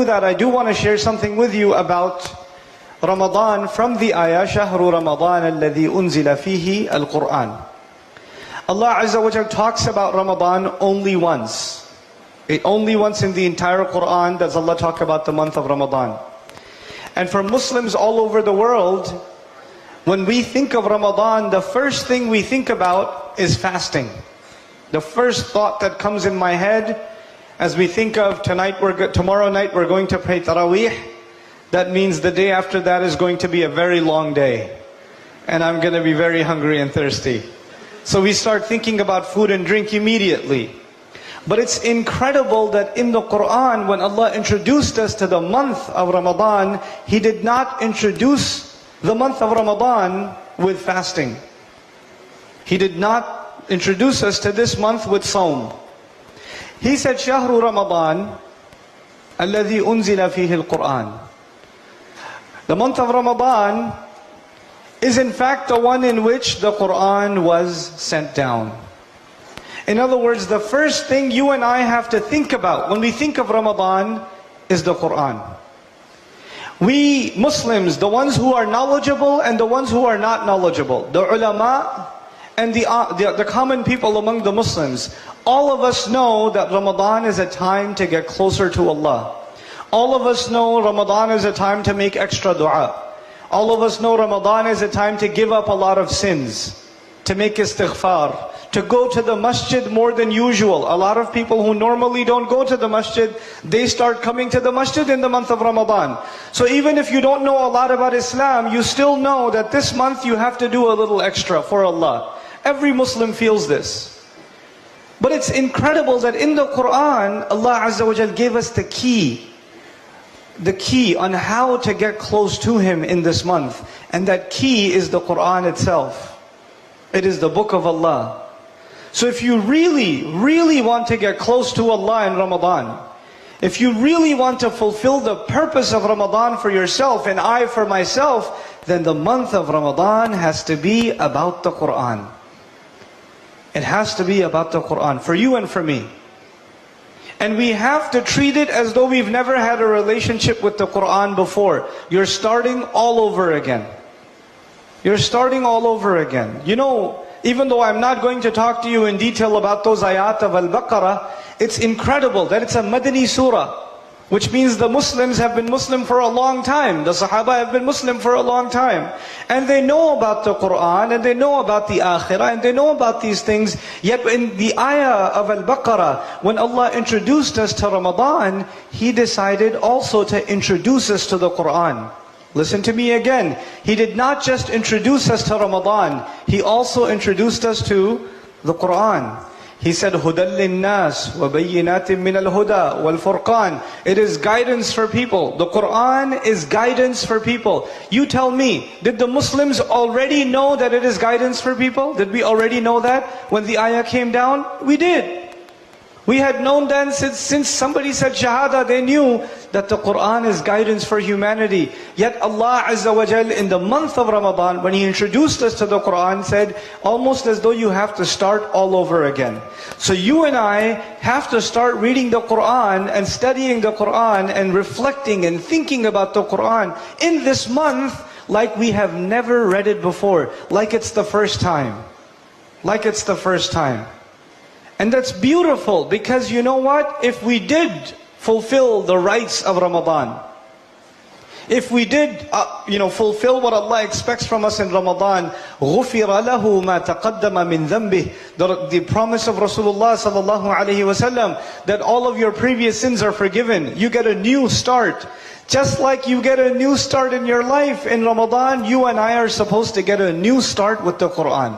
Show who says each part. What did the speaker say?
Speaker 1: that, I do want to share something with you about Ramadan from the ayah, شهر رمضان الذي أنزل فيه القرآن. Allah Azza wa Jal talks about Ramadan only once. Only once in the entire Quran does Allah talk about the month of Ramadan. And for Muslims all over the world, when we think of Ramadan, the first thing we think about is fasting. The first thought that comes in my head as we think of tomorrow night we're going to pray Taraweeh, that means the day after that is going to be a very long day. And I'm going to be very hungry and thirsty. So we start thinking about food and drink immediately. But it's incredible that in the Quran, when Allah introduced us to the month of Ramadan, He did not introduce the month of Ramadan with fasting. He did not introduce us to this month with Sawm. He said, شهر رمضان الذي أنزل فيه القرآن. The month of Ramadan is in fact the one in which the Quran was sent down. In other words, the first thing you and I have to think about when we think of Ramadan is the Quran. We Muslims, the ones who are knowledgeable and the ones who are not knowledgeable, the ulama and the common people among the Muslims, all of us know that Ramadan is a time to get closer to Allah. All of us know Ramadan is a time to make extra dua. All of us know Ramadan is a time to give up a lot of sins, to make istighfar, to go to the masjid more than usual. A lot of people who normally don't go to the masjid, they start coming to the masjid in the month of Ramadan. So even if you don't know a lot about Islam, you still know that this month you have to do a little extra for Allah. Every Muslim feels this. But it's incredible that in the Quran, Allah Azza wa Jal gave us the key on how to get close to Him in this month. And that key is the Quran itself. It is the book of Allah. So if you really, really want to get close to Allah in Ramadan, if you really want to fulfill the purpose of Ramadan for yourself and I for myself, then the month of Ramadan has to be about the Quran. It has to be about the Quran, for you and for me. And we have to treat it as though we've never had a relationship with the Quran before. You're starting all over again. You're starting all over again. You know, even though I'm not going to talk to you in detail about those ayat of Al-Baqarah, it's incredible that it's a Madani surah, which means the Muslims have been Muslim for a long time. The Sahaba have been Muslim for a long time. And they know about the Quran, and they know about the Akhirah, and they know about these things. Yet in the ayah of Al-Baqarah, when Allah introduced us to Ramadan, He decided also to introduce us to the Quran. Listen to me again. He did not just introduce us to Ramadan, He also introduced us to the Quran. He said, هُدًى لِلنَّاسِ وَبَيِّنَاتٍ مِّنَ الْهُدَى وَالْفُرْقَانِ. It is guidance for people. The Quran is guidance for people. You tell me, did the Muslims already know that it is guidance for people? Did we already know that when the ayah came down? We did. We had known then since somebody said Shahada, they knew that the Quran is guidance for humanity. Yet Allah Azza wa Jal in the month of Ramadan, when He introduced us to the Quran, said almost as though you have to start all over again. So you and I have to start reading the Quran and studying the Quran and reflecting and thinking about the Quran in this month like we have never read it before, like it's the first time. Like it's the first time. And that's beautiful, because you know what? If we did fulfill the rights of Ramadan, if we did fulfill what Allah expects from us in Ramadan, غُفِرَ لَهُ مَا تَقَدَّمَ مِنْ ذَنْبِهِ, the promise of Rasulullah sallallahu alaihi wasallam, that all of your previous sins are forgiven. You get a new start. Just like you get a new start in your life in Ramadan, you and I are supposed to get a new start with the Quran.